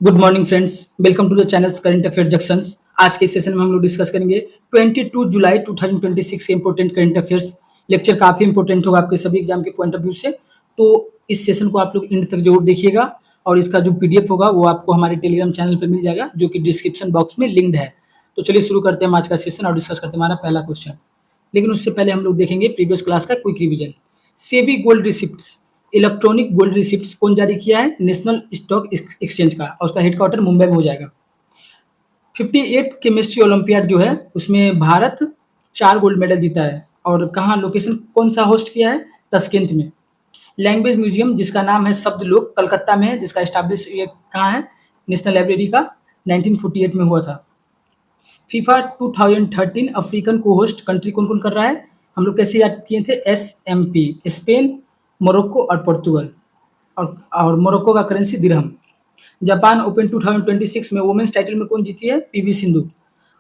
Good morning friends, welcome to the channels current affair junctions. आज के session में हम लोग डिस्कस करेंगे 22 जुलाई 2026 के इंपॉर्टेंट करंट अफेयर्स। लेक्चर काफ़ी इंपॉर्टेंट होगा आपके सभी एग्जाम के पॉइंट ऑफ व्यू से, तो इस सेशन को आप लोग एंड तक जरूर देखिएगा और इसका जो पीडीएफ होगा वो आपको हमारे टेलीग्राम चैनल पर मिल जाएगा, जो कि डिस्क्रिप्शन बॉक्स में लिंक्ड है। तो चलिए शुरू करते हैं आज का सेशन और डिस्कस करते हैं हमारा पहला क्वेश्चन। लेकिन उससे पहले हम लोग देखेंगे प्रीवियस क्लास का quick revision. SEBI gold receipts, electronic gold receipts कौन जारी किया है? नेशनल स्टॉक एक्सचेंज का, और उसका हेडक्वार्टर मुंबई में हो जाएगा। 58 केमिस्ट्री ओलंपियाड जो है उसमें भारत 4 गोल्ड मेडल जीता है। और कहाँ लोकेशन कौन सा होस्ट किया है? तस्केंत में। लैंग्वेज म्यूजियम जिसका नाम है शब्द लोक, कलकत्ता में है, जिसका एस्टैब्लिश ये कहाँ है? नेशनल लाइब्रेरी का 1948 में हुआ था। फीफा 2013 अफ्रीकन को होस्ट कंट्री कौन कौन कर रहा है? हम लोग कैसे याद किए थे? SMP, स्पेन, मोरक्को और पोर्तुगल। और मोरक्को का करेंसी दिरहम। जापान ओपन 2026 में वुमेन्स टाइटल में कौन जीती है? PV सिंधु।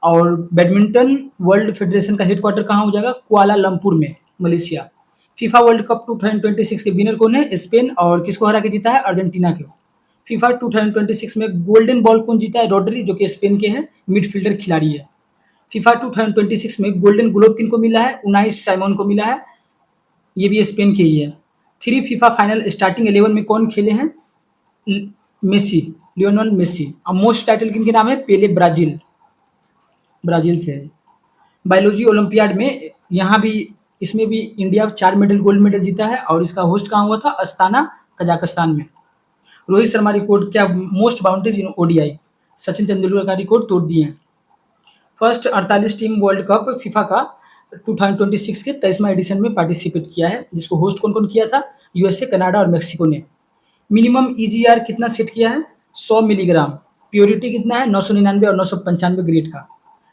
और बैडमिंटन वर्ल्ड फेडरेशन का हेडक्वार्टर कहाँ हो जाएगा? कुआलालंपुर में, मलेशिया। फीफा वर्ल्ड कप 2026 के विनर कौन है? स्पेन। और किसको हरा के जीता है? अर्जेंटीना को। फीफा 2026 में गोल्डन बॉल कौन जीता है? रोड्री, जो कि स्पेन के हैं, मिडफील्डर खिलाड़ी है। फीफा 2026 में गोल्डन ग्लोब किनको मिला है? उनाई साइमोन को मिला है, ये भी स्पेन के ही है। 3 फीफा फाइनल स्टार्टिंग 11 में कौन खेले हैं? Messi, Lionel Messi. और मोस्ट टाइटल किनके नाम है? पेले, ब्राजील, ब्राजील से है। बायोलॉजी ओलंपियाड में यहाँ भी, इसमें भी इंडिया 4 मेडल गोल्ड मेडल जीता है और इसका होस्ट कहाँ हुआ था? अस्ताना, कजाकिस्तान में। रोहित शर्मा रिकॉर्ड क्या? Most boundaries in ODI, Sachin Tendulkar का रिकॉर्ड तोड़ दिए हैं। First 48 team world cup FIFA का 2026 के 23वां एडिशन में पार्टिसिपेट किया है, जिसको होस्ट कौन कौन किया था? USA, कनाडा और मेक्सिको ने। मिनिमम EGR कितना सेट किया है? 100 मिलीग्राम। प्योरिटी कितना है? 999 और 995 ग्रेड का।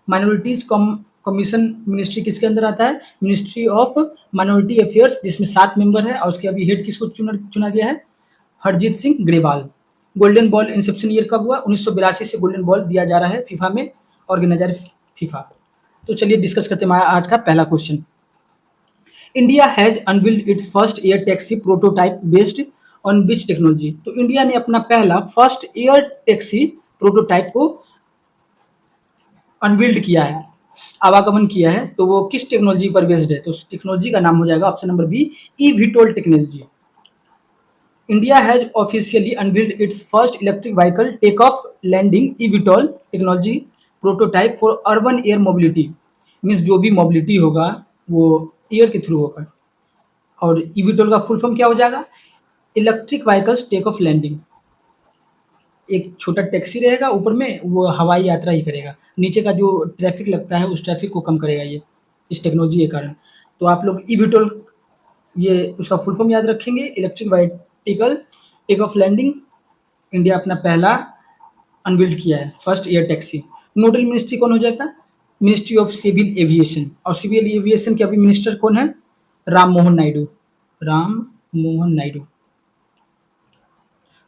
माइनॉरिटीज कमीशन मिनिस्ट्री किसके अंदर आता है? मिनिस्ट्री ऑफ माइनॉरिटी अफेयर्स, जिसमें 7 मेंबर है और उसके अभी हेड किसको चुना गया है? Harjeet Singh Grewal. Golden ball Inception year कब हुआ? 1982 से गोल्डन बॉल दिया जा रहा है फीफा में, ऑर्गेनाइजर फीफा। तो चलिए डिस्कस करते हैं आज का पहला question. India has unveiled its first air taxi prototype based on which technology? तो इंडिया ने अपना पहला फर्स्ट एयर टैक्सी प्रोटोटाइप को अनवील्ड किया है, आवागमन किया है, तो वो किस टेक्नोलॉजी पर बेस्ड है? तो उस टेक्नोलॉजी का नाम हो जाएगा option number B, eVTOL technology. India has officially unveiled its first electric vehicle take off landing eVTOL technology prototype for urban air mobility. Means जो भी मोबिलिटी होगा वो एयर के थ्रू होगा। और eVTOL का फुल फॉर्म क्या हो जाएगा? Electric vehicles take off landing. एक छोटा टैक्सी रहेगा, ऊपर में वो हवाई यात्रा ही करेगा, नीचे का जो ट्रैफिक लगता है उस ट्रैफिक को कम करेगा ये, इस टेक्नोलॉजी के कारण। तो आप लोग eVTOL, ये उसका फुल फॉर्म याद रखेंगे, electric vehicle take off landing. India अपना पहला अनबिल्ड किया है first air taxi. Nodal ministry कौन हो जाएगा? Ministry of civil aviation. और सिविल एविएशन के अभी मिनिस्टर कौन है? राम मोहन नायडू, राम मोहन नायडू।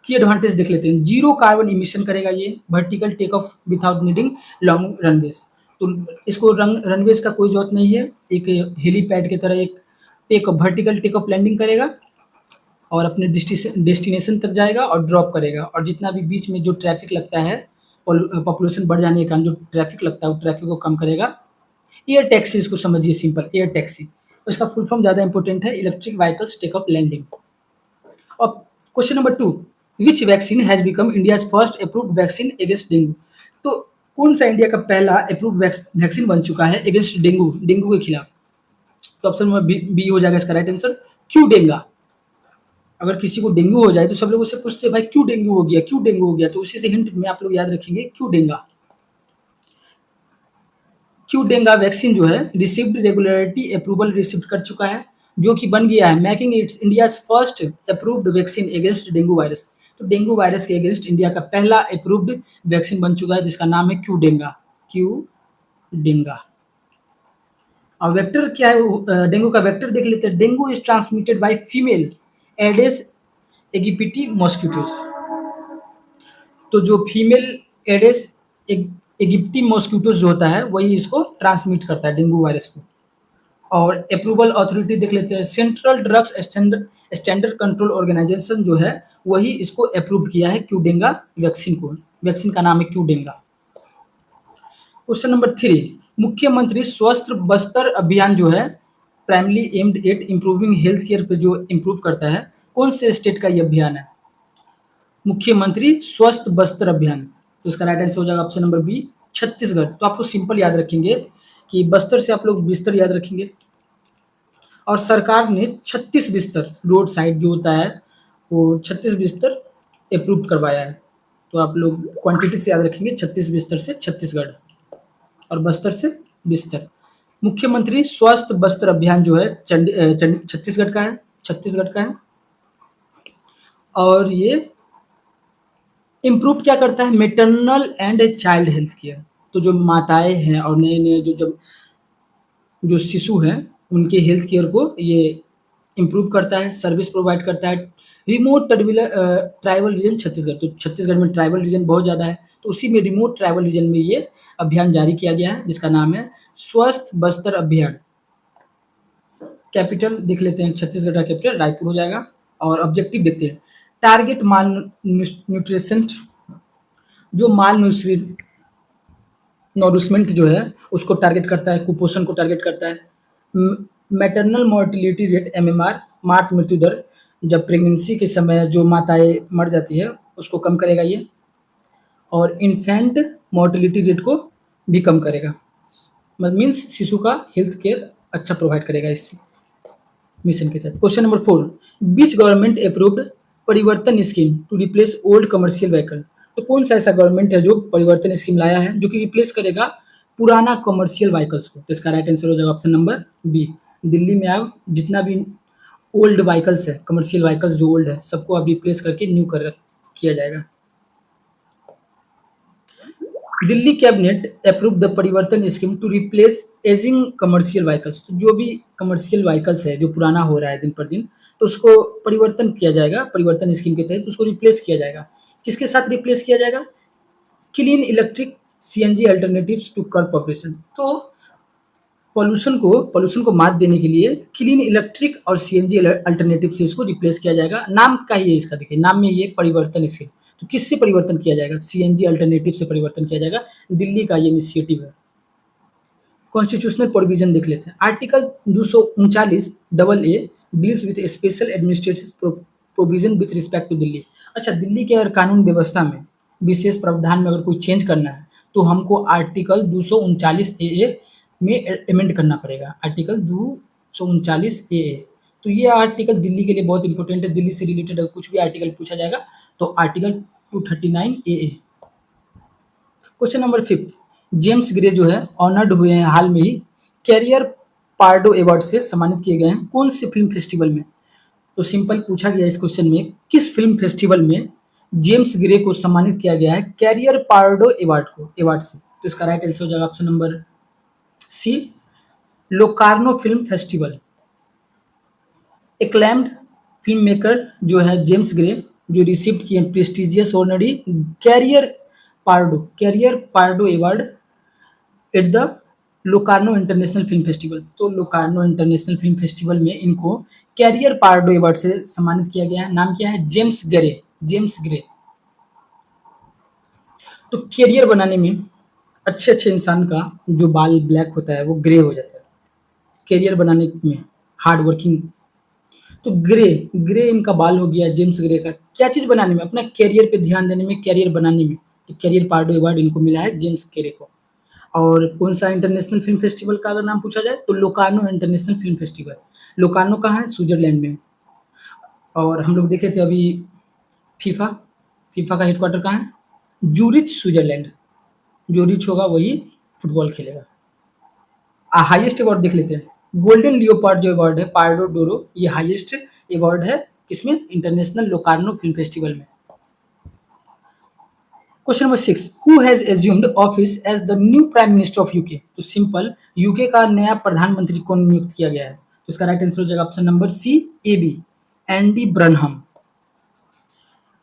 की एडवांटेज देख लेते हैं। जीरो कार्बन इमिशन करेगा ये, vertical take off without needing long runways. तो इसको रनवेज का कोई जरूरत नहीं है, एक हेलीपैड की तरह एक वर्टिकल टेक ऑफ लैंडिंग करेगा और अपने डेस्टिनेशन तक जाएगा और ड्रॉप करेगा। और जितना भी बीच में जो ट्रैफिक लगता है, पॉपुलेशन बढ़ जाने के कारण जो ट्रैफिक लगता है वो ट्रैफिक को कम करेगा। एयर टैक्सी इसको समझिए, सिंपल एयर टैक्सी। उसका फुल फॉर्म ज़्यादा इंपॉर्टेंट है, electric vehicles take off landing. और question number 2, which vaccine has become India's first approved vaccine against dengue? तो कौन सा इंडिया का पहला अप्रूव्ड वैक्सीन बन चुका है अगेंस्ट डेंगू के खिलाफ? तो ऑप्शन नंबर बी हो जाएगा इसका राइट आंसर, क्यू डेंगा। अगर किसी को डेंगू हो जाए तो सब लोग उससे पूछते हैं भाई क्यों डेंगू हो गया, क्यों डेंगू हो गया? तो उसी से हिंट में आप लोग याद रखेंगे, क्यों डेंगा। क्यू डेंगा वैक्सीन जो है रिसीव्ड रेगुलरिटी अप्रूवल रिसीव कर चुका है, जो कि बन गया है making it's India's first approved vaccine against dengue virus. तो डेंगू वायरस के अगेंस्ट इंडिया का पहला अप्रूव्ड वैक्सीन बन चुका है, जिसका नाम है क्यू डेंगा, क्यू डेंगा। और वेक्टर क्या है? डेंगू का वेक्टर देख लेते हैं। Dengue is transmitted by female Aedes aegypti mosquitoes. तो जो फीमेल एडेस एगिप्टी मॉस्किटोज जो होता है वही इसको ट्रांसमिट करता है, डेंगू वायरस को। और अप्रूवल अथॉरिटी देख लेते हैं, Central Drugs Standard Control Organisation जो है वही इसको अप्रूव किया है क्यूडेंगा वैक्सीन को। वैक्सीन का नाम है क्यूडेंगा। क्वेश्चन नंबर 3, मुख्यमंत्री स्वस्थ बस्तर अभियान जो है primarily aimed at improving health care पे जो इम्प्रूव करता है, कौन से स्टेट का ये अभियान है? मुख्यमंत्री स्वस्थ बस्तर अभियान। तो इसका राइट आंसर हो जाएगा ऑप्शन नंबर बी, छत्तीसगढ़। तो आपको सिंपल याद रखेंगे कि बस्तर से आप लोग बिस्तर याद रखेंगे, और सरकार ने 36 बिस्तर रोड साइड जो होता है वो 36 बिस्तर अप्रूव करवाया है। तो आप लोग क्वांटिटी से याद रखेंगे, 36 बिस्तर से छत्तीसगढ़ और बस्तर से बिस्तर। मुख्यमंत्री स्वास्थ्य बस्तर अभियान जो है छत्तीसगढ़ का है, छत्तीसगढ़ का है। और ये इम्प्रूव क्या करता है? Maternal and child health care. तो जो माताएं हैं और नए नए जो शिशु हैं उनके हेल्थ केयर को ये इम्प्रूव करता है, सर्विस प्रोवाइड करता है। रिमोट ट्राइबल रीजन छत्तीसगढ़, तो छत्तीसगढ़ में ट्राइबल रीजन बहुत ज़्यादा है, तो उसी में रिमोट ट्राइबल रीजन में ये अभियान जारी किया गया है जिसका नाम है स्वस्थ बस्तर अभियान। कैपिटल देख लेते हैं, छत्तीसगढ़ का कैपिटल रायपुर हो जाएगा। और ऑब्जेक्टिव देखते हैं, टारगेट माल न्यूट्रिशन, जो माल नॉरिशमेंट जो है उसको टारगेट करता है, कुपोषण को टारगेट करता है। मैटरनल मोर्टिलिटी रेट एमएमआर, मातृ मृत्यु दर, जब प्रेगनेंसी के समय जो माताएं मर जाती है उसको कम करेगा ये। और इन्फेंट मोर्टिलिटी रेट को भी कम करेगा, मतलब मीन्स शिशु का हेल्थ केयर अच्छा प्रोवाइड करेगा इस मिशन के तहत। Question number 4, which government approved Parivartan scheme to replace old commercial vehicle. तो कौन सा ऐसा गवर्नमेंट है जो परिवर्तन स्कीम लाया है जो कि रिप्लेस करेगा पुराना कमर्शियल व्हीकल्स को? तो इसका राइट आंसर हो जाएगा ऑप्शन नंबर बी। दिल्ली में अब जितना भी ओल्ड व्हीकल्स है, कमर्शियल व्हीकल्स जो ओल्ड है, सबको अब रिप्लेस करके न्यू कर किया जाएगा। Delhi cabinet approve the Parivartan scheme to replace ageing commercial vehicles. तो जो भी कमर्शियल व्हीकल्स है जो पुराना हो रहा है दिन पर दिन, तो उसको परिवर्तन किया जाएगा, परिवर्तन स्कीम के तहत उसको रिप्लेस किया जाएगा। किसके साथ रिप्लेस किया जाएगा? Clean electric CNG alternatives to curb population. तो पॉल्यूशन को मात देने के लिए क्लीन इलेक्ट्रिक और सीएनजी अल्टरनेटिव से इसको रिप्लेस किया जाएगा। नाम का ही है इसका, देखिए नाम में ये परिवर्तन स्कीम। तो किससे परिवर्तन किया जाएगा? सीएनजी अल्टरनेटिव से परिवर्तन किया जाएगा। दिल्ली का ये इनिशिएटिव है। कॉन्स्टिट्यूशनल प्रोविजन देख लेते हैं, article 239 double A deals with special administrative provision with respect to Delhi. अच्छा, दिल्ली के अगर कानून व्यवस्था में विशेष प्रावधान में अगर कोई चेंज करना है तो हमको आर्टिकल 239 ए में अमेंड करना पड़ेगा, आर्टिकल 239 ए। तो ये आर्टिकल दिल्ली के लिए बहुत इंपॉर्टेंट है। दिल्ली से रिलेटेड अगर कुछ भी आर्टिकल पूछा जाएगा तो आर्टिकल 239 ए। क्वेश्चन नंबर 5, जेम्स ग्रे जो है ऑनर्ड हुए हैं हाल में ही, कैरियर पार्डो अवार्ड से सम्मानित किए गए हैं। कौन से फिल्म फेस्टिवल में? तो सिंपल पूछा गया इस क्वेश्चन में, किस फिल्म फेस्टिवल में जेम्स ग्रे को सम्मानित किया गया है कैरियर पार्डो अवार्ड से? तो इसका राइट आंसर हो जाएगा option number C, Locarno film festival. Acclaimed film maker जो है जेम्स ग्रे, जो रिसीव्ड किए prestigious honorary career Pardo award at the Locarno international film festival. तो लोकार्नो इंटरनेशनल फिल्म फेस्टिवल में इनको कैरियर पार्डो अवार्ड से सम्मानित किया गया है। नाम क्या है? James grey. तो कैरियर बनाने में अच्छे इंसान का जो बाल ब्लैक होता है वो ग्रे हो जाता है, कैरियर बनाने में हार्ड वर्किंग। तो ग्रे इनका बाल हो गया जेम्स ग्रे का, क्या चीज़ बनाने में? अपना कैरियर पे ध्यान देने में, कैरियर बनाने में। तो कैरियर पार्डो अवार्ड इनको मिला है जेम्स ग्रे को। और कौन सा इंटरनेशनल फिल्म फेस्टिवल का अगर नाम पूछा जाए तो Locarno international film festival. Locarno कहाँ है? स्विट्जरलैंड में। और हम लोग देखे थे अभी फीफा का हेडक्वार्टर कहाँ है? Zurich, Switzerland. जो रिच होगा वही फुटबॉल खेलेगा। हाईएस्ट अवार्ड देख लेते हैं, गोल्डन लियोपार्ड जो अवार्ड है, पार्डो डोरो, ये हाईएस्ट अवार्ड है किसमें? इंटरनेशनल लोकार्नो फिल्म फेस्टिवल में। Question number 6, who has assumed office as the new prime minister of UK? तो सिंपल, यूके का नया प्रधानमंत्री कौन नियुक्त किया गया है? तो इसका राइट आंसर हो जाएगा option number C, A B, Andy Burnham.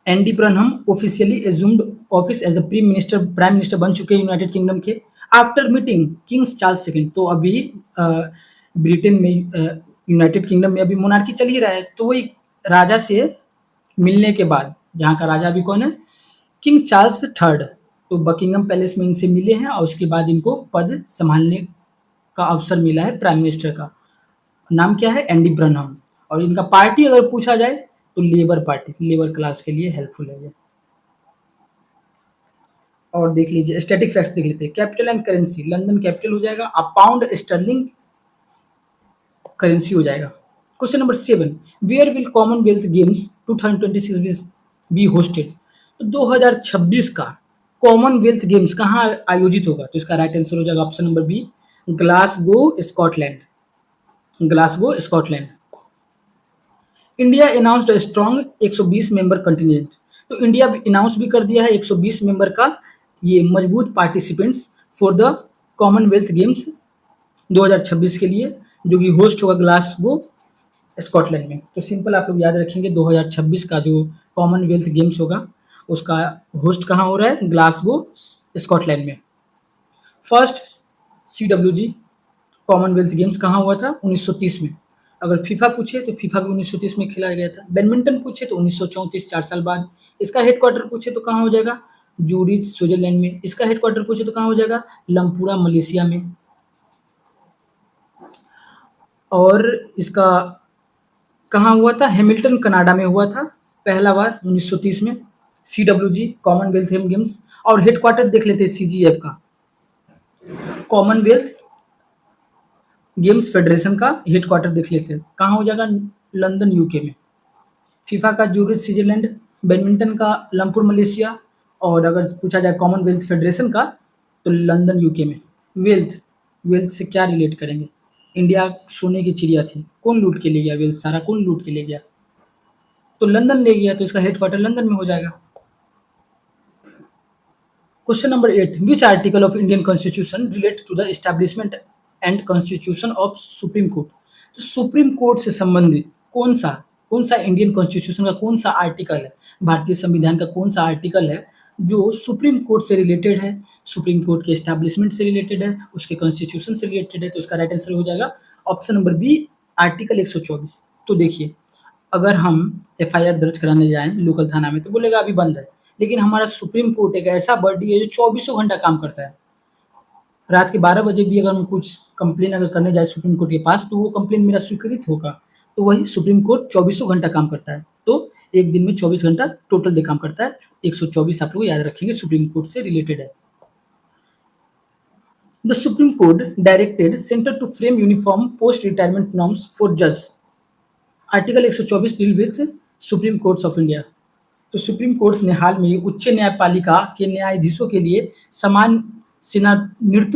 Andy Burnham officially assumed office as the prime minister बन चुके हैं यूनाइटेड किंगडम के, after meeting King's Charles second. तो अभी ब्रिटेन में यूनाइटेड किंगडम में अभी मोनार्की चल ही रहा है, तो वही राजा से मिलने के बाद, जहाँ का राजा अभी कौन है? King Charles third. तो बकिंगम पैलेस में इनसे मिले हैं और उसके बाद इनको पद संभालने का अवसर मिला है प्राइम मिनिस्टर का। नाम क्या है? एंडी ब्रनहम। और इनका पार्टी अगर पूछा जाए तो लेबर पार्टी, लेबर क्लास के लिए हेल्पफुल है ये। और देख लीजिए स्टैटिक फैक्ट्स देख लेते हैं। Capital and currency, London capital हो जाएगा, अब पाउंड स्टर्लिंग करेंसी हो जाएगा। Question number 7, where will Commonwealth Games 2026 be hosted? तो 2026 का कॉमनवेल्थ गेम्स कहाँ आयोजित होगा? तो इसका राइट आंसर हो जाएगा option number B, Glasgow Scotland. Glasgow Scotland. India announced a strong 120 member contingent. तो इंडिया अनाउंस भी कर दिया है 120 मेंबर का ये मजबूत participants for the Commonwealth Games 2026 के लिए, जो कि होस्ट होगा ग्लासगो स्कॉटलैंड में। तो सिंपल आप लोग याद रखेंगे 2026 का जो कॉमनवेल्थ गेम्स होगा उसका होस्ट कहाँ हो रहा है? ग्लासगो स्कॉटलैंड में। फर्स्ट CWG कॉमनवेल्थ गेम्स कहाँ हुआ था? 1930 में। अगर फीफा पूछे तो फीफा भी 1930 में खेला गया था। बैडमिंटन पूछे तो 1934, 4 साल बाद। इसका हेडक्वार्टर पूछे तो कहाँ हो जाएगा? जूरिच स्विट्जरलैंड में। इसका हेडक्वार्टर पूछे तो कहाँ हो जाएगा? लमपुरा मलेशिया में। और इसका कहाँ हुआ था? हैमिल्टन कनाडा में हुआ था पहला बार 1930 में। CWG Commonwealth games. और हेडक्वार्टर देख लेते हैं CGF का, कॉमनवेल्थ गेम्स फेडरेशन का हेडक्वार्टर देख लेते हैं कहाँ हो जाएगा? लंदन UK में। फीफा का जूरिच स्विट्जरलैंड, बैडमिंटन का लमपुर मलेशिया, और अगर पूछा जाए कॉमनवेल्थ फेडरेशन का तो लंदन UK में। वेल्थ, वेल्थ से क्या रिलेट करेंगे? इंडिया सोने की चिड़िया थी, कौन लूट के ले गया वेल्थ? सारा कौन लूट के ले गया? तो लंदन ले गया, तो इसका हेडक्वार्टर लंदन में हो जाएगा। Question number 8, which article of Indian constitution relate to the establishment and constitution of supreme court? तो सुप्रीम कोर्ट से संबंधित कौन सा इंडियन कॉन्स्टिट्यूशन का कौन सा आर्टिकल है, भारतीय संविधान का कौन सा आर्टिकल है जो सुप्रीम कोर्ट से रिलेटेड है, सुप्रीम कोर्ट के एस्टैब्लिशमेंट से रिलेटेड है, उसके कॉन्स्टिट्यूशन से रिलेटेड है? तो इसका राइट आंसर हो जाएगा ऑप्शन नंबर बी, आर्टिकल 124। तो देखिए, अगर हम FIR दर्ज कराने जाएँ लोकल थाना में तो बोलेगा अभी बंद है, लेकिन हमारा सुप्रीम कोर्ट एक ऐसा बॉडी है जो चौबीसों घंटा काम करता है। रात के 12 बजे भी अगर हम कुछ कंप्लेन अगर करने जाए सुप्रीम कोर्ट के पास तो वो कंप्लेन मेरा स्वीकृत होगा। तो वही सुप्रीम कोर्ट चौबीसों घंटा काम करता है। तो एक दिन में 24 घंटा टोटल डे काम करता है। 124 आप लोग याद रखेंगे, सुप्रीम कोर्ट से रिलेटेड है। The Supreme Court directed centre to frame uniform post retirement norms for जज। Article 124 deal with Supreme Court's of India. तो सुप्रीम कोर्ट ने हाल में उच्च न्यायपालिका के न्यायाधीशों के लिए समान सेवानिवृत्त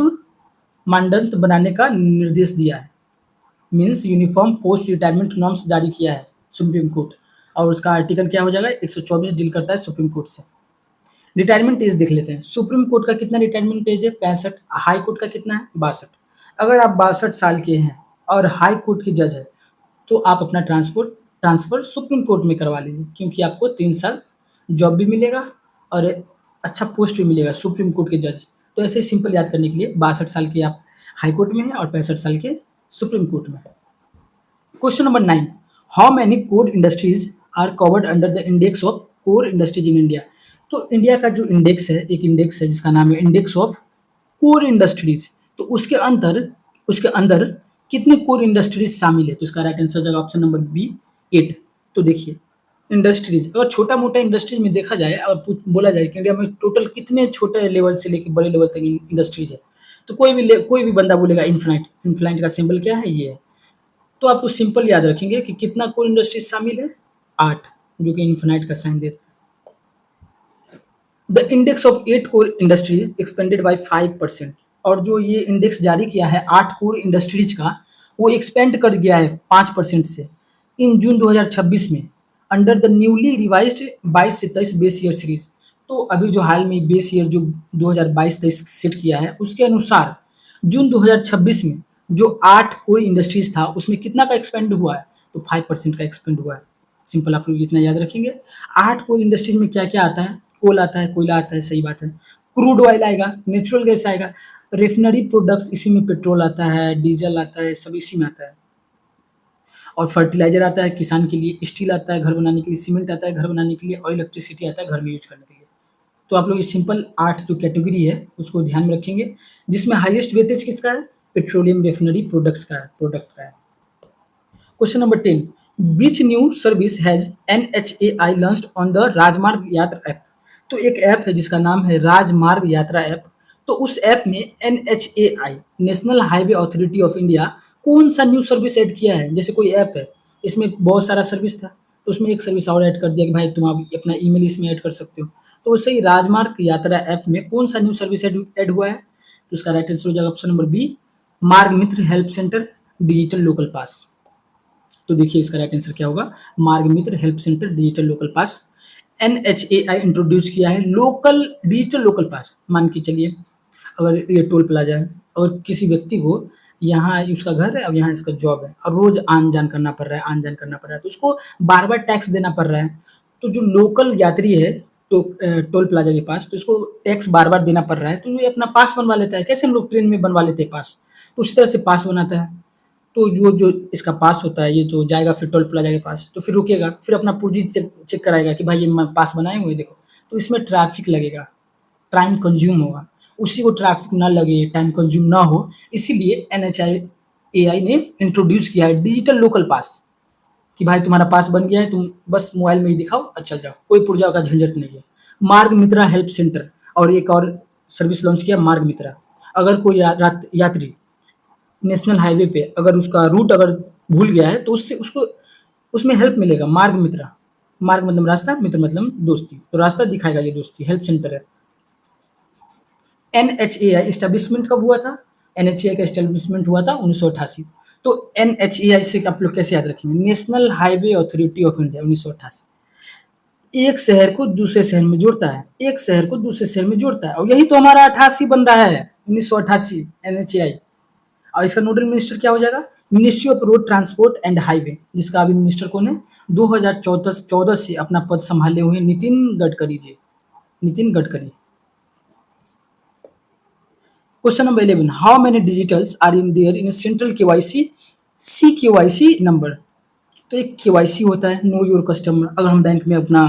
मानदंड बनाने का निर्देश दिया है। Means uniform post retirement norms जारी किया है सुप्रीम कोर्ट, और उसका आर्टिकल क्या हो जाएगा? 124 डील करता है सुप्रीम कोर्ट से। रिटायरमेंट एज देख लेते हैं। सुप्रीम कोर्ट का कितना रिटायरमेंट एज है? 65। हाई कोर्ट का कितना है? 62। अगर आप 62 साल के हैं और हाई कोर्ट के जज है तो आप अपना ट्रांसफ़र सुप्रीम कोर्ट में करवा लीजिए, क्योंकि आपको 3 साल जॉब भी मिलेगा और अच्छा पोस्ट भी मिलेगा सुप्रीम कोर्ट के जज। तो ऐसे ही सिंपल याद करने के लिए 62 साल के आप हाई कोर्ट में हैं और 65 साल के सुप्रीम कोर्ट में। Question number 9, how many core industries are covered under the index of core industries in India? तो इंडिया का जो इंडेक्स है, एक इंडेक्स है जिसका नाम है इंडेक्स ऑफ कोर इंडस्ट्रीज। तो उसके अंदर कितने कोर इंडस्ट्रीज शामिल है? तो इसका राइट आंसर हो जाएगा ऑप्शन नंबर बी, 8। तो देखिए इंडस्ट्रीज, अगर छोटा मोटा इंडस्ट्रीज में देखा जाए और बोला जाए कि इंडिया में टोटल कितने छोटे लेवल से लेकर बड़े लेवल तक इंडस्ट्रीज है, तो कोई भी बंदा बोलेगा इन्फिनाइट। इन्फिनाइट का सिंबल क्या है? ये है। तो आपको सिंपल याद रखेंगे कि कितना कोर इंडस्ट्रीज शामिल है? 8, जो कि इन्फिनाइट का साइन देता है। The index of 8 core industries expanded by 5%। और जो ये इंडेक्स जारी किया है 8 कोर इंडस्ट्रीज का, वो एक्सपेंड कर गया है 5% से इन जून 2026 में, अंडर द न्यूली रिवाइज्ड 22 से 23 बेस ईयर सीरीज। तो अभी जो हाल में बेस ईयर जो 2022-23 सेट किया है उसके अनुसार जून 2026 में जो 8 कोर इंडस्ट्रीज था उसमें कितना का एक्सपेंड हुआ है? तो 5% का एक्सपेंड हुआ है। सिंपल आप लोग इतना याद रखेंगे। 8 कोर इंडस्ट्रीज में क्या क्या आता है? कोल आता है, कोयला आता है, सही बात है। क्रूड ऑयल आएगा, नेचुरल गैस आएगा, रिफाइनरी प्रोडक्ट्स इसी में पेट्रोल आता है, डीजल आता है, सब इसी में आता है। और फर्टिलाइज़र आता है किसान के लिए, स्टील आता है घर बनाने के लिए, सीमेंट आता है घर बनाने के लिए और इलेक्ट्रिसिटी आता है घर में यूज़ करने के लिए। तो आप लोग ये सिंपल 8 जो कैटेगरी है उसको ध्यान में रखेंगे, जिसमें हाईएस्ट वेटेज किसका है? पेट्रोलियम रिफाइनरी प्रोडक्ट का है। Question number 10, which new service has NHAI launched on the राजमार्ग यात्रा ऐप? तो एक ऐप है जिसका नाम है राजमार्ग यात्रा ऐप। तो उस ऐप में NHAI national highway authority of India कौन सा न्यू सर्विस ऐड किया है? जैसे कोई ऐप है, इसमें बहुत सारा सर्विस था, तो उसमें एक सर्विस और ऐड कर दिया कि भाई तुम आप अपना ईमेल इसमें ऐड कर सकते हो। तो वैसे ही राजमार्ग यात्रा ऐप में कौन सा न्यू सर्विस ऐड हुआ है? तो इसका राइट आंसर हो जाएगा ऑप्शन नंबर बी, मार्ग मित्र हेल्प सेंटर डिजिटल लोकल पास। तो देखिए इसका राइट आंसर क्या होगा, मार्ग मित्र हेल्प सेंटर डिजिटल लोकल पास। एनएचएआई इंट्रोड्यूस किया है लोकल डिजिटल लोकल पास। मान के चलिए अगर ये टोल प्लाजा है और किसी व्यक्ति को यहाँ उसका घर है और यहाँ इसका जॉब है और रोज आन जान करना पड़ रहा है, तो उसको बार बार टैक्स देना पड़ रहा है। तो जो लोकल यात्री है तो टोल प्लाजा के पास, तो इसको टैक्स बार बार देना पड़ रहा है, तो ये अपना पास बनवा लेता है। कैसे हम लोग ट्रेन में बनवा लेते हैं पास, तो उसी तरह से पास बनाता है। तो जो इसका पास होता है, ये जो जाएगा फिर टोल प्लाजा के पास, तो फिर रुकेगा, फिर अपना पुर्जी चेक कराएगा कि भाई ये मैं पास बनाए हुए देखो। तो इसमें ट्रैफिक लगेगा, टाइम कंज्यूम होगा। उसी को ट्रैफिक ना लगे, टाइम कंज्यूम ना हो, इसीलिए एनएचएआई ने इंट्रोड्यूस किया है डिजिटल लोकल पास कि भाई तुम्हारा पास बन गया है, तुम बस मोबाइल में ही दिखाओ और चल जाओ, कोई पुर्जा का झंझट नहीं है। मार्ग मित्रा हेल्प सेंटर और एक और सर्विस लॉन्च किया मार्ग मित्रा। अगर कोई यात्री नेशनल हाईवे पे अगर उसका रूट अगर भूल गया है तो उससे उसको उसमें हेल्प मिलेगा। मार्ग मित्रा, मार्ग मतलब रास्ता, मित्र मतलब दोस्ती, तो रास्ता दिखाएगा ये दोस्ती, हेल्प सेंटर है। एनएचएआई स्टैब्लिशमेंट कब हुआ था? एनएचएआई का स्टैब्लिशमेंट हुआ था 1988। तो एनएचएआई से आप लोग कैसे याद रखेंगे? National highway authority of India, 1988। एक शहर को दूसरे शहर में जोड़ता है, एक शहर को दूसरे शहर में जोड़ता है, और यही तो हमारा 88 बन रहा है, 1988 एनएचएआई। और इसका नोडल मिनिस्टर क्या हो जाएगा? Ministry of road transport and highway, जिसका अभी मिनिस्टर कौन है? 2014 से अपना पद संभाले हुए Nitin Gadkari ji, Nitin Gadkari. Question number 11, how many digitals are in there in central KYC C KYC number? तो एक केवाईसी होता है, नो योर कस्टमर। अगर हम बैंक में अपना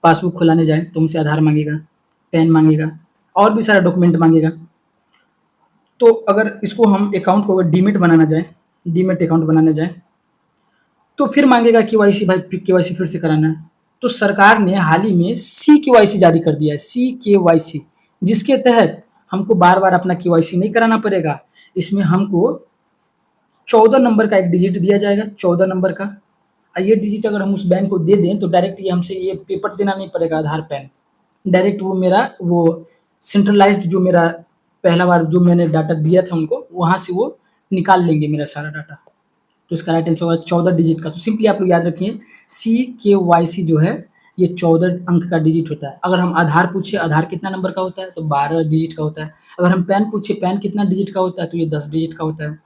पासबुक खुलाने जाएं तो हमसे आधार मांगेगा, पैन मांगेगा और भी सारा डॉक्यूमेंट मांगेगा। तो अगर इसको हम अकाउंट को अगर डीमेट बनाना जाए, डीमेट अकाउंट बनाने जाए, तो फिर मांगेगा केवाईसी, भाई केवाईसी फिर से कराना है। तो सरकार ने हाल ही में सी केवाईसी जारी कर दिया है, सी केवाईसी, जिसके तहत हमको बार बार अपना केवाईसी नहीं कराना पड़ेगा। इसमें हमको 14 नंबर का एक डिजिट दिया जाएगा, 14 नंबर का। ये डिजिट अगर हम उस बैंक को दे दें तो डायरेक्ट ये हमसे ये पेपर देना नहीं पड़ेगा, आधार पैन। डायरेक्ट वो मेरा वो सेंट्रलाइज्ड जो मेरा पहला बार जो मैंने डाटा दिया था उनको, वहाँ से वो निकाल लेंगे मेरा सारा डाटा। तो इसका राइट आंसर होगा 14 डिजिट का। तो सिंपली आप लोग याद रखिए, सी के वाई सी जो है ये 14 अंक का डिजिट होता है। अगर हम आधार पूछे आधार कितना नंबर का होता है, तो 12 डिजिट का होता है। अगर हम पैन पूछे पैन कितना डिजिट का होता है, तो ये 10 डिजिट का होता है।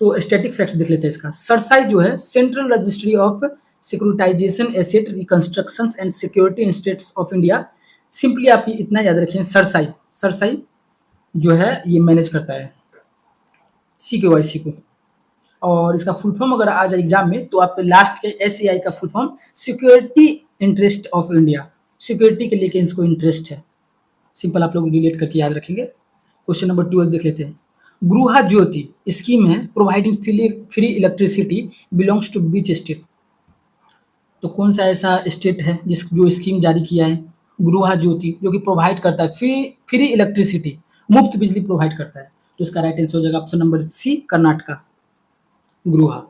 तो स्टैटिक फैक्ट देख लेते हैं इसका। सरसाई जो है central registry of securitisation asset reconstruction and security institutes of India. Simply आप ये इतना याद रखें, सरसाई, सरसाई जो है ये मैनेज करता है सी के वाई सी को। और इसका फुल फॉर्म अगर आ जाए एग्जाम में तो आप लास्ट के एस का full form security interest of India, security के लेके इसको इंटरेस्ट है। सिंपल आप लोग रिलेट करके याद रखेंगे। क्वेश्चन नंबर 12 देख लेते हैं। गृह ज्योति स्कीम है providing free electricity belongs to which state. तो कौन सा ऐसा स्टेट है जो स्कीम जारी किया है गृह ज्योति, जो कि प्रोवाइड करता है फ्री इलेक्ट्रिसिटी, मुफ्त बिजली प्रोवाइड करता है? तो इसका राइट आंसर हो जाएगा ऑप्शन नंबर सी, कर्नाटका। गृह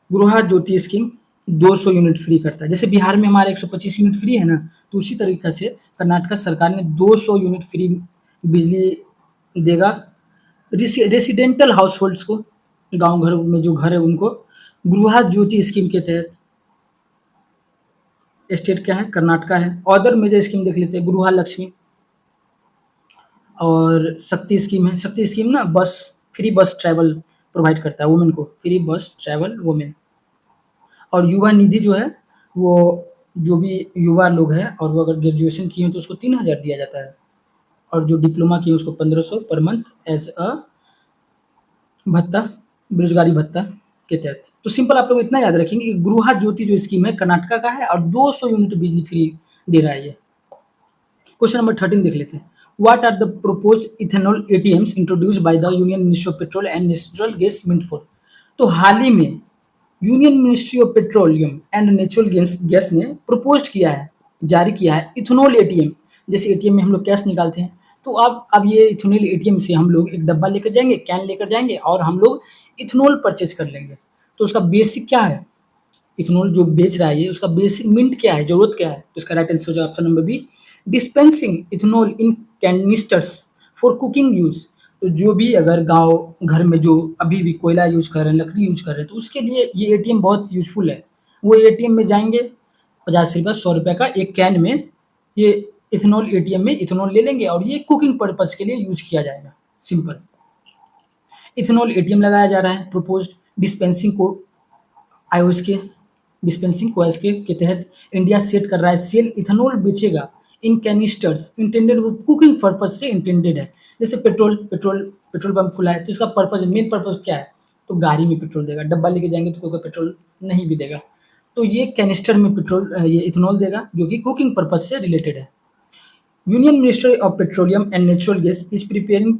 गृह ज्योति स्कीम 200 यूनिट फ्री करता है। जैसे बिहार में हमारे 125 यूनिट फ्री है ना, तो उसी तरीके से कर्नाटक सरकार ने 200 यूनिट फ्री बिजली देगा रेसिडेंटल हाउस होल्ड्स को, गांव घर में जो घर है उनको, गृह ज्योति स्कीम के तहत। स्टेट क्या है? कर्नाटका है। अदर मेजर स्कीम देख लेते हैं, गृह लक्ष्मी और शक्ति स्कीम है। शक्ति स्कीम ना बस फ्री बस ट्रैवल प्रोवाइड करता है वुमेन को, फ्री बस ट्रैवल वुमेन। और युवा निधि जो है वो जो भी युवा लोग हैं और वो अगर ग्रेजुएशन किए हैं तो उसको 3000 दिया जाता है, और जो डिप्लोमा किए उसको 1500 पर मंथ एज़ अ भत्ता, बेरोज़गारी भत्ता के तहत। तो सिंपल आप लोग इतना याद रखेंगे कि गृहा ज्योति जो स्कीम है कर्नाटका का है और 200 यूनिट बिजली फ्री दे रहा है ये। क्वेश्चन नंबर 13 देख लेते हैं। What are the proposed ethanol ATMs introduced by the union ministry of petrol and natural gas मिंट4। तो हाल ही में union ministry of petroleum and natural gas gas ने प्रपोज्ड किया है, जारी किया है इथेनॉल एटीएम। जैसे एटीएम में हम लोग कैश निकालते हैं, तो अब ये इथेनॉल एटीएम से हम लोग एक डब्बा लेकर जाएँगे, कैन लेकर जाएँगे और हम लोग इथेनॉल परचेज़ कर लेंगे। तो उसका बेसिक क्या है? इथेनॉल जो बेच रहा है ये, उसका बेसिक मिंट क्या है, ज़रूरत क्या है? तो इसका राइट आंसर हो जाएगा option number B, dispensing ethanol in canisters for cooking use. तो जो भी अगर गाँव घर में जो अभी भी कोयला यूज़ कर रहे हैं, लकड़ी यूज़ कर रहे हैं, तो उसके लिए ये एटीएम बहुत यूज़फुल है। वो एटीएम में जाएँगे, ₹50 ₹100 का एक कैन में ये इथेनॉल एटीएम में इथेनॉल ले लेंगे और ये कुकिंग पर्पज़ के लिए यूज़ किया जाएगा, सिंपल। इथेनॉल एटीएम लगाया जा रहा है, प्रोपोज्ड डिस्पेंसिंग को आईओएस के डिस्पेंसिंग कोएस के तहत इंडिया सेट कर रहा है सेल इथेनॉल बेचेगा इन कैनिस्टर्स इंटेंडेड वो कुकिंग पर्पज से इंटेंडेड है। जैसे पेट्रोल पंप खुला है तो इसका पर्पज मेन पर्पज क्या है? तो गाड़ी में पेट्रोल देगा, डब्बा लेके जाएंगे तो कोई पेट्रोल नहीं भी देगा। तो ये कैनिस्टर में पेट्रोल ये इथेनॉल देगा जो कि कुकिंग पर्पज से रिलेटेड है। Union ministry of petroleum and natural gas is preparing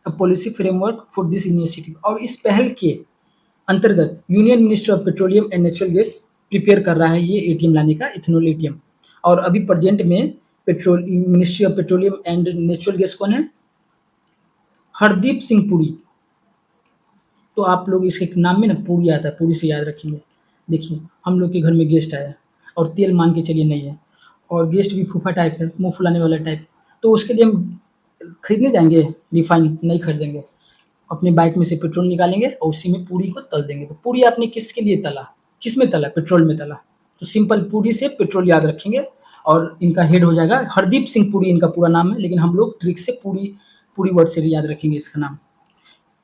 a policy framework for this initiative. और इस पहल के अंतर्गत union ministry of petroleum and natural gas prepare कर रहा है ये एटीएम लाने का, इथेनॉल एटीएम। और अभी प्रेजेंट में petrol ministry of petroleum and natural gas कौन है? हरदीप सिंह पुरी। तो आप लोग इसके नाम में ना पुरी आता है, पुरी से याद रखेंगे। देखिए हम लोग के घर में गेस्ट आया और तेल मान के चलिए नहीं है, और गेस्ट भी फूफा टाइप है, मुँह फुलाने वाला टाइप, तो उसके लिए हम खरीदने जाएँगे रिफाइंड नहीं खरीदेंगे। अपनी बाइक में से पेट्रोल निकालेंगे और उसी में पूरी को तल देंगे। तो पूरी आपने किसके लिए तला? किस में तला? पेट्रोल में तला। तो सिंपल पूरी से पेट्रोल याद रखेंगे और इनका हेड हो जाएगा हरदीप सिंह पुरी, इनका पूरा नाम है, लेकिन हम लोग ट्रिक से पूरी पूरी वर्ड से याद रखेंगे इसका नाम।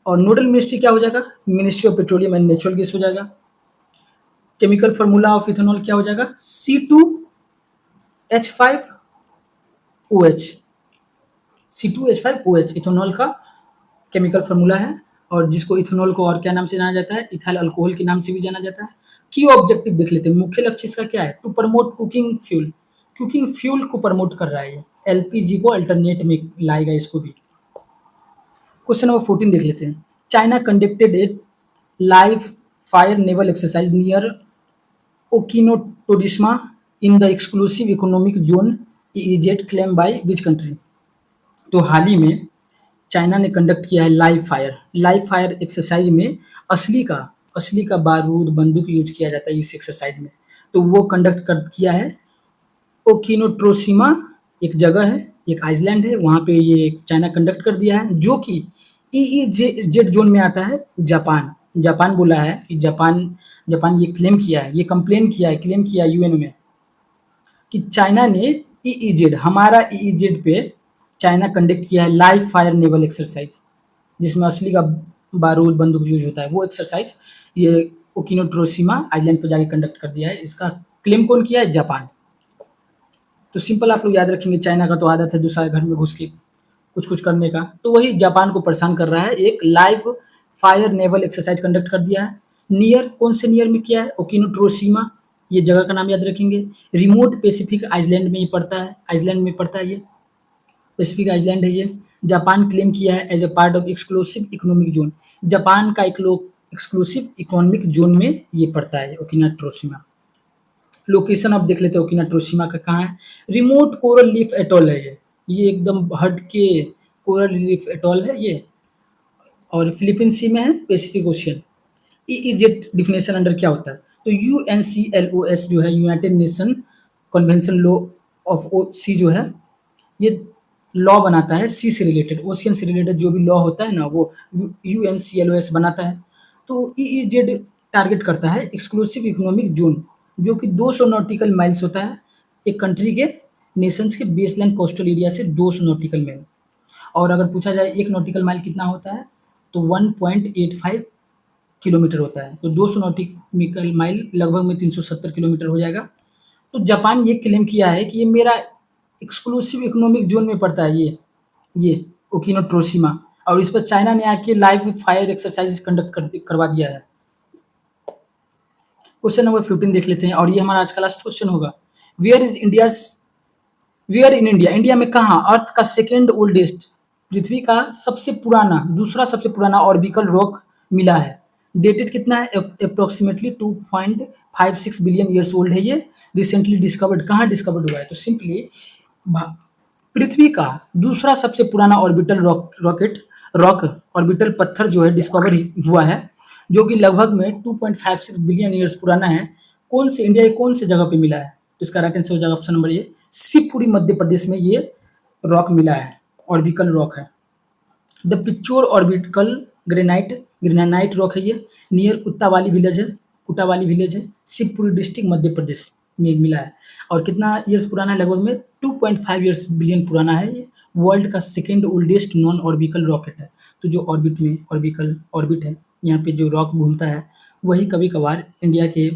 और नोडल मिनिस्ट्री क्या हो जाएगा? Ministry of petroleum and natural gas हो जाएगा। केमिकल फार्मूला ऑफ इथेनॉल क्या हो जाएगा? C2H5OH। C2H5OH इथेनॉल का केमिकल फार्मूला है, और जिसको इथेनॉल को और क्या नाम से जाना जाता है? इथाइल अल्कोहल के नाम से भी जाना जाता है। की ऑब्जेक्टिव देख लेते हैं, मुख्य लक्ष्य इसका क्या है? To promote cooking fuel. Cooking fuel को प्रमोट कर रहा है ये, एलपीजी को अल्टरनेट में लाएगा इसको भी। क्वेश्चन नंबर 14 देख लेते हैं। China conducted a live fire naval exercise near Okinotorishima in the exclusive economic zone EEZ claim by which country. तो हाल ही में चाइना ने कंडक्ट किया है लाइव फायर एक्सरसाइज में असली का बारूद बंदूक यूज किया जाता है इस एक्सरसाइज में। तो वो कंडक्ट कर किया है ओकिनोट्रोशिमा, एक जगह है, एक आइसलैंड है, वहाँ पे ये चाइना कंडक्ट कर दिया है, जो कि ईईजेड जोन में आता है। जापान बोला है कि जापान ये क्लेम किया है, ये कंप्लेन किया है, क्लेम किया है यूएन में कि चाइना ने ईईजेड, हमारा ईईजेड पे चाइना कंडक्ट किया है लाइव फायर नेवल एक्सरसाइज, जिसमें असली का बारूद बंदूक यूज होता है। वो एक्सरसाइज ये ओकिनोट्रोशिमा आइलैंड पर जाके कंडक्ट कर दिया है। इसका क्लेम कौन किया है? जापान। तो सिंपल आप लोग याद रखेंगे, चाइना का तो आदत है दूसरा घर में घुस के कुछ करने का, तो वही जापान को परेशान कर रहा है। एक live fire naval exercise conduct कर दिया है। नियर, कौन से नियर में किया है? ओकिनोट्रोशिमा, ये जगह का नाम याद रखेंगे। रिमोट पैसिफिक आइसलैंड में ये पड़ता है, आइसलैंड में पड़ता है ये, पैसिफिक आइसलैंड है ये। जापान क्लेम किया है as a part of exclusive economic zone, Japan का एक्सक्लूसिव इकोनॉमिक जोन में ये पड़ता है ओकिनाट्रोशिमा। लोकेशन आप देख लेते हैं ओकिनाट्रोशिमा का कहाँ है? रिमोट कोरल लीफ एटॉल है ये एकदम हट के कोरल लीफ एटॉल है ये, और फिलीपीन सी में है, Pacific Ocean. EEZ definition under क्या होता है? तो यूएनसीएलओएस जो है, United Nation Convention law of sea जो है, ये लॉ बनाता है सी से रिलेटेड, ओशियन से रिलेटेड जो भी लॉ होता है ना, वो यूएनसीएलओएस बनाता है। तो ईईजेड टारगेट करता है एक्सक्लूसिव इकोनॉमिक जोन, जो कि 200 नॉटिकल माइल्स होता है एक कंट्री के, नेशंस के बेसलाइन कोस्टल एरिया से 200 नॉटिकल माइल। और अगर पूछा जाए एक नॉटिकल माइल कितना होता है, तो 1.85 किलोमीटर होता है। तो 200 नॉटिकल माइल लगभग में 370 किलोमीटर हो जाएगा। तो जापान ये क्लेम किया है कि ये मेरा एक्सक्लूसिव इकोनॉमिक ज़ोन में पड़ता है ये ओकिनोट्रोशिमा, और इस पर चाइना ने आके लाइव फायर एक्सरसाइज़ कंडक्ट करवा दिया है। क्वेश्चन नंबर 15 देख लेते हैं और ये हमारा आज का लास्ट क्वेश्चन होगा। Where is India's where in India, India में कहाँ अर्थ का सेकंड ओल्डेस्ट, पृथ्वी का सबसे पुराना, दूसरा सबसे पुराना ऑर्बिकल रॉक मिला है? डेटेड कितना है? अप्रोक्सीमेटली 2.56 बिलियन ईयर्स ओल्ड है ये। रिसेंटली डिस्कवर्ड, कहाँ डिस्कवर्ड हुआ है? तो सिंपली पृथ्वी का दूसरा सबसे पुराना ऑर्बिटल रॉक ऑर्बिटल पत्थर जो है डिस्कवर हुआ है, जो कि लगभग में 2.56 बिलियन ईयर्स पुराना है। कौन से इंडिया के कौन से जगह पे मिला है? तो इसका राइट आंसर हो जाएगा option number A, Shivpuri Madhya Pradesh में ये रॉक मिला है, ऑर्बिकल रॉक है। द पिक्चोर ऑर्बिटल ग्रेनाइट रॉक है ये, नियर कुट्टावाली विलेज है, शिवपुरी डिस्ट्रिक्ट मध्य प्रदेश में मिला है। और कितना ईयर्स पुराना है? लगभग में 2.5 ईयर्स बिलियन पुराना है ये। वर्ल्ड का सेकेंड ओल्डेस्ट नॉन ऑर्बिकल रॉकेट है। तो जो ऑर्बिट है, यहाँ पे जो रॉक घूमता है, वही कभी कभार इंडिया के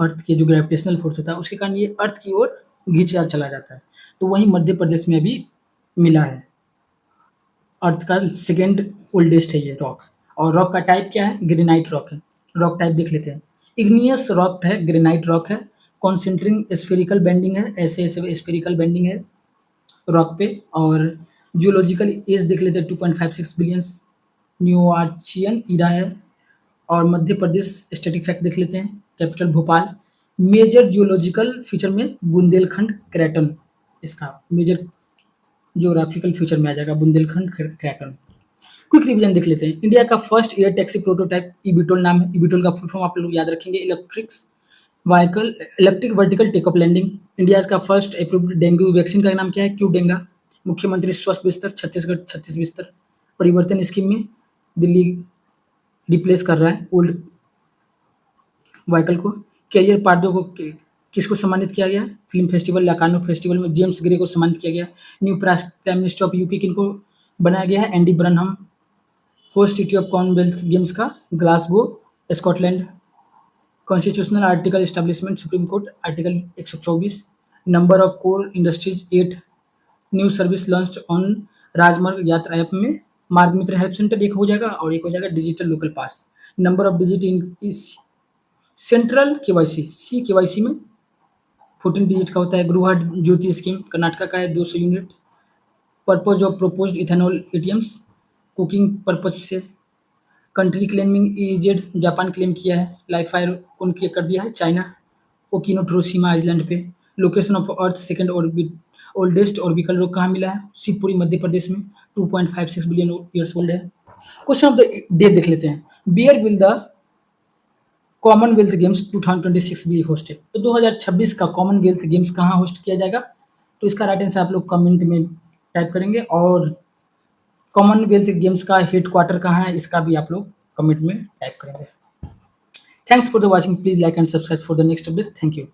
अर्थ के जो ग्रेविटेशनल फोर्स होता है उसके कारण ये अर्थ की ओर घिंचा चला जाता है। तो वही मध्य प्रदेश में अभी मिला है। अर्थ का सेकेंड ओल्डेस्ट है ये रॉक। और रॉक का टाइप क्या है? ग्रेनाइट रॉक है। रॉक टाइप देख लेते हैं। इग्नियस रॉक है, ग्रेनाइट रॉक है, कॉन्सेंट्रिंग स्फेरिकल बेंडिंग है, ऐसे स्फेरिकल बेंडिंग है रॉक पे। और जियोलॉजिकल एज देख लेते हैं 2.56 बिलियंस, न्यूआर्चियन ईरा है। और मध्य प्रदेश स्टैटिक फैक्ट देख लेते हैं, capital Bhopal. Major geological feature में बुंदेलखंड क्रैटन, इसका मेजर ज्योग्राफिकल फ्यूचर में आ जाएगा बुंदेलखंड क्रैटन। क्विक रिवीजन देख लेते हैं। इंडिया का फर्स्ट एयर टैक्सी प्रोटोटाइप ईबीटोल नाम है। ईबीटोल का फुल फॉर्म आप लोग याद रखेंगे, electric vertical takeoff landing. India का फर्स्ट अप्रूव्ड डेंगू वैक्सीन का नाम क्या है? क्यूडेंगा। मुख्यमंत्री स्वस्थ बिस्तर छत्तीसगढ़ 36 बिस्तर। परिवर्तन स्कीम में दिल्ली रिप्लेस कर रहा है ओल्ड व्हीकल को। कैरियर पार्ट 2 को किसको सम्मानित किया गया? फिल्म फेस्टिवल लाकानो फेस्टिवल में जेम्स ग्रे को सम्मानित किया गया। New prime minister of UK किनको बनाया गया है? Andy Burnham. Host city of Commonwealth Games का Glasgow, Scotland. Constitutional article establishment Supreme Court article 124। Number of core industries 8। New service launched on Rajmarg Yatra app में मार्ग मित्र हेल्प सेंटर एक हो जाएगा और एक हो जाएगा digital local pass. Number of digit in इस सेंट्रल केवाईसी केवाईसी में 14 डिजिट का होता है। गृह ज्योति स्कीम कर्नाटका का है 200 unit. Purpose of proposed ethanol ATMs cooking purpose से। Country claiming EEZ Japan claim किया है। लाइव फायर कौन किया कर दिया है? चाइना, ओकिनोट्रोशिमा आइलैंड पे। Location of earth second oldest orbicle rock कहाँ मिला है? शिवपुरी मध्य प्रदेश में, 2.56 बिलियन ईयर्स ओल्ड है। क्वेश्चन ऑफ द डे देख लेते हैं। Where will the Commonwealth Games 2026 भी होस्टेड। तो 2026 का कॉमनवेल्थ गेम्स कहाँ होस्ट किया जाएगा? तो इसका राइट आंसर आप लोग कमेंट में टाइप करेंगे। और कॉमनवेल्थ गेम्स का हेड क्वार्टर कहाँ है, इसका भी आप लोग कमेंट में टाइप करेंगे। Thanks for the watching, please like and subscribe for the next update. Thank you.